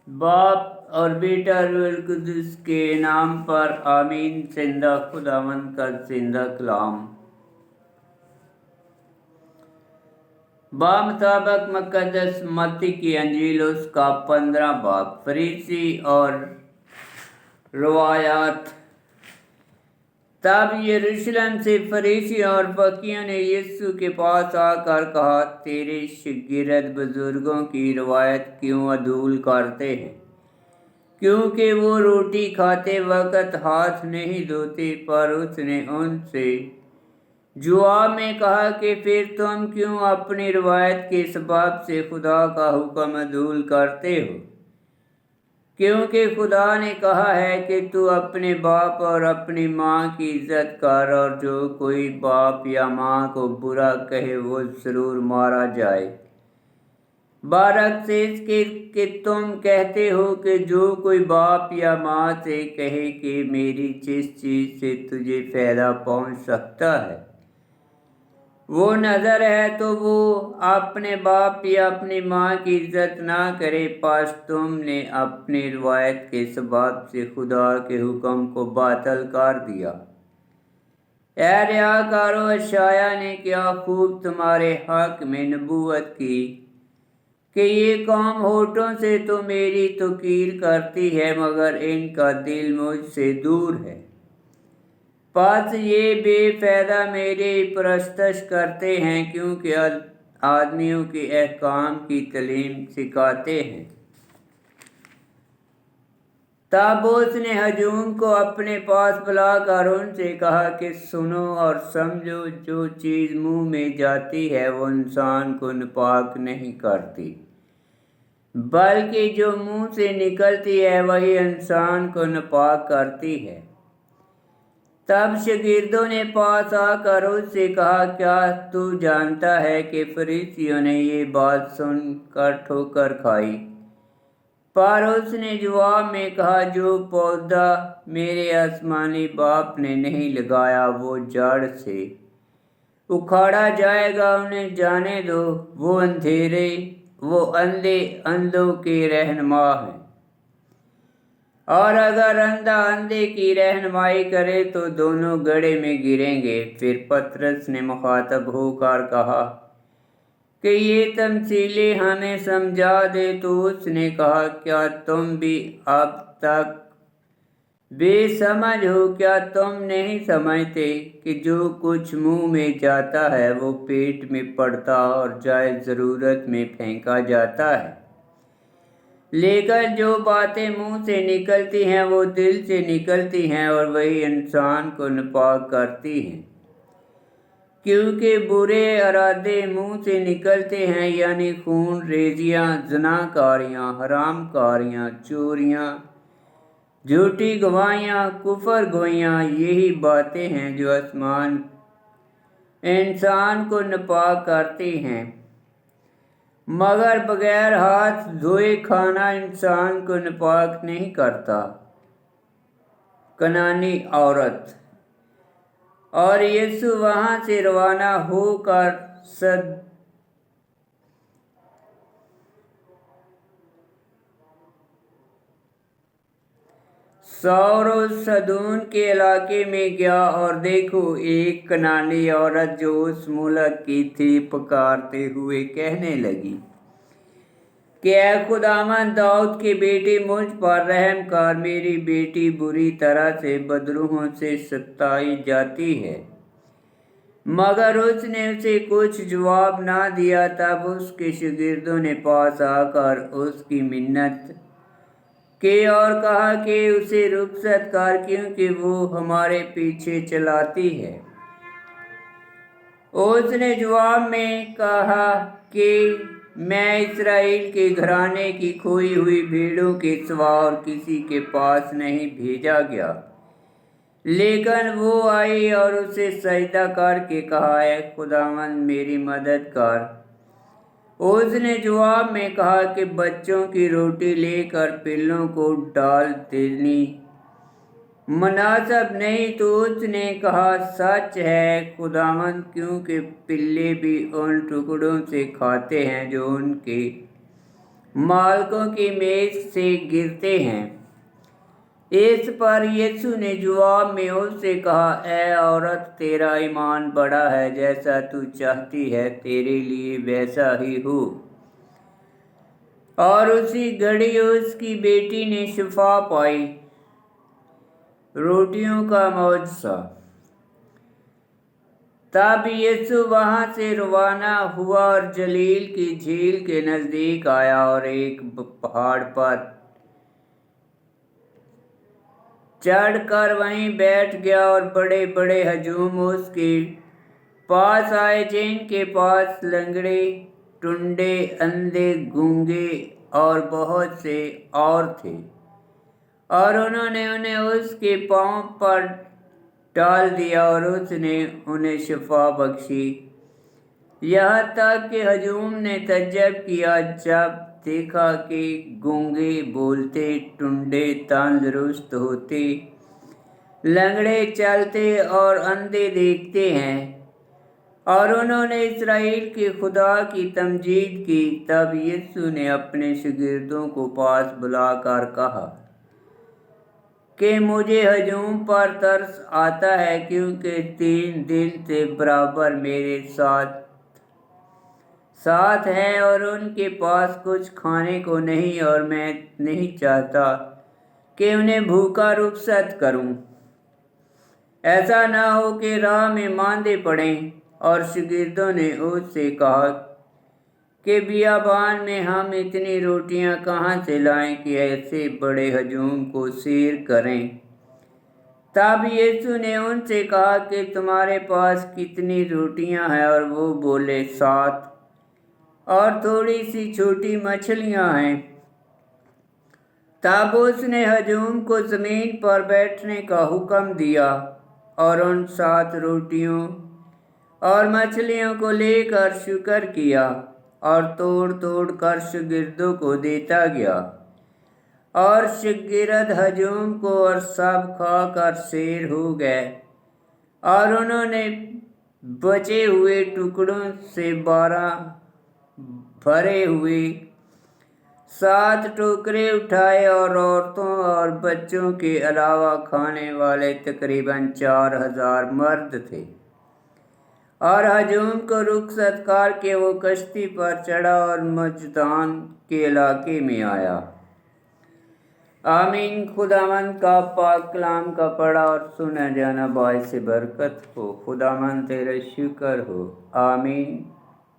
बाप और बेटा रूहुल कुद्दुस के नाम पर आमीन। जिंदा खुदावंद का जिंदा कलाम। बामुताबिक मुकद्दस मत्ती की अंजील उसका 15 बाब। फरीसी और रवायात। तब यरूशलेम से फरीसी और फकीहों ने यीशु के पास आकर कहा, तेरे शागिर्द बुजुर्गों की रवायत क्यों अधूल करते हैं? क्योंकि वो रोटी खाते वक्त हाथ नहीं धोते। पर उसने उनसे जवाब में कहा कि फिर तुम क्यों अपनी रवायत के सबब से खुदा का हुक्म अधूल करते हो? क्योंकि खुदा ने कहा है कि तू अपने बाप और अपनी माँ की इज्जत कर, और जो कोई बाप या माँ को बुरा कहे वो जरूर मारा जाए। बरअक्स इसके कि तुम कहते हो कि जो कोई बाप या माँ से कहे कि मेरी जिस चीज़ से तुझे फायदा पहुँच सकता है वो नज़र है, तो वो अपने बाप या अपनी माँ की इज्जत ना करे। पास तुमने अपनी रिवायत के सबब से खुदा के हुक्म को बातिल कर दिया। ऐ रियाकारो, यशायाह ने क्या खूब तुम्हारे हक में नबूवत की कि ये कौम होठों से तो मेरी तौकीर करती है, मगर इनका दिल मुझसे दूर है। पास ये बेफायदा मेरी परस्तश करते हैं, क्योंकि आदमियों के अहकाम की तालीम सिखाते हैं। तब उसने हजूम को अपने पास बुलाकर उनसे कहा कि सुनो और समझो, जो चीज़ मुंह में जाती है वो इंसान को नापाक नहीं करती, बल्कि जो मुंह से निकलती है वही इंसान को नापाक करती है। तब शागिर्दों ने पास आकर उससे कहा, क्या तू जानता है कि फरीसियों ने ये बात सुनकर ठोकर खाई? पर उसने जवाब में कहा, जो पौधा मेरे आसमानी बाप ने नहीं लगाया वो जड़ से उखाड़ा जाएगा। उन्हें जाने दो, वो अंधे अंधों के रहनुमा हैं, और अगर अंधा अंधे की रहनुमाई करे तो दोनों गड्ढे में गिरेंगे। फिर पतरस ने मुखातब होकर कहा कि ये तमसीलें हमें समझा दे। तो उसने कहा, क्या तुम भी अब तक बेसमझ हो? क्या तुम नहीं समझते कि जो कुछ मुंह में जाता है वो पेट में पड़ता और जाए ज़रूरत में फेंका जाता है? लेकिन जो बातें मुंह से निकलती हैं वो दिल से निकलती हैं, और वही इंसान को नापाक करती हैं। क्योंकि बुरे इरादे मुंह से निकलते हैं, यानी खून रेजियाँ, ज़नाकारियाँ, हरामकारियाँ, चोरियाँ, झूठी गवाहियाँ, कुफर गोइयाँ। यही बातें हैं जो इंसान को नापाक करती हैं। मगर बगैर हाथ धोए खाना इंसान को नापाक नहीं करता। कनानी औरत। और यीशु वहां से रवाना होकर सौर सदून के इलाके में गया, और देखो एक कनानी औरत जो उस मुल्क की थी पुकारते हुए कहने लगी कि ऐ खुदावंद दाऊद के बेटे, मुझ पर रहम कर, मेरी बेटी बुरी तरह से बदरूहों से सताई जाती है। मगर उसने उसे कुछ जवाब ना दिया। तब उसके शागिर्दों ने पास आकर उसकी मिन्नत की और कहा कि उसे रुखसत कर, क्योंकि वो हमारे पीछे चलाती है। उसने जवाब में कहा कि मैं इस्राएल के घराने की खोई हुई भेड़ों के सिवा और किसी के पास नहीं भेजा गया। लेकिन वो आई और उसे सजदा करके कहा, है खुदावंद मेरी मदद कर। उसने जवाब में कहा कि बच्चों की रोटी लेकर पिल्लों को डाल देनी मुनासिब नहीं। तो उसने कहा, सच है खुदावंद, क्योंकि पिल्ले भी उन टुकड़ों से खाते हैं जो उनके मालकों की मेज से गिरते हैं। इस पर यीशु ने जवाब में उससे कहा, ऐ औरत, तेरा ईमान बड़ा है, जैसा तू चाहती है तेरे लिए वैसा ही हो। और उसी घड़ी उसकी बेटी ने शिफा पाई। रोटियों का मौजज़ा। तब यीशु वहां से रवाना हुआ और जलील की झील के नजदीक आया और एक पहाड़ पर चढ़कर वहीं बैठ गया। और बड़े बड़े हजूम उसके पास आए, जिनके पास लंगड़े, टुंडे, अंधे, गूंगे और बहुत से और थे, और उन्होंने उन्हें उसके पांव पर डाल दिया और उसने उन्हें शिफा बख्शी। यहाँ तक कि हजूम ने तज्जब किया जब देखा कि गूंगे बोलते, टुंडे तंदुरुस्त होते, लंगड़े चलते और अंधे देखते हैं। और उन्होंने इस्राएल के खुदा की तमजीद की। तब यीशु ने अपने शागिर्दों को पास बुलाकर कहा कि मुझे हजूम पर तरस आता है, क्योंकि 3 दिन से बराबर मेरे साथ हैं और उनके पास कुछ खाने को नहीं, और मैं नहीं चाहता कि उन्हें भूखा रुखसत करूं। ऐसा न हो कि राह में मांदे पड़ें। और शागिर्दों ने उससे कहा कि बियाबान में हम इतनी रोटियां कहाँ से लाएं कि ऐसे बड़े हजूम को सैर करें। तब यीशु ने उनसे कहा कि तुम्हारे पास कितनी रोटियां हैं? और वो बोले, 7, और थोड़ी सी छोटी मछलियां हैं। तब उसने हजूम को जमीन पर बैठने का हुक्म दिया और उन 7 रोटियों और मछलियों को लेकर शुक्र किया और तोड़ तोड़ कर शागिर्दों को देता गया। और शागिर्द हजूम को और सब खाकर सैर हो गए। और उन्होंने बचे हुए टुकड़ों से 12 भरे हुए 7 टोकरे उठाए, और औरतों और बच्चों के अलावा खाने वाले तकरीबन 4000 मर्द थे। और हजूम को रुखसत करके वो कश्ती पर चढ़ा और मजदान के इलाके में आया। आमीन। खुदावंद का पाक कलाम का पढ़ा और सुना जाना बाइस बरकत हो। खुदावंद तेरा शुक्र हो। आमीन।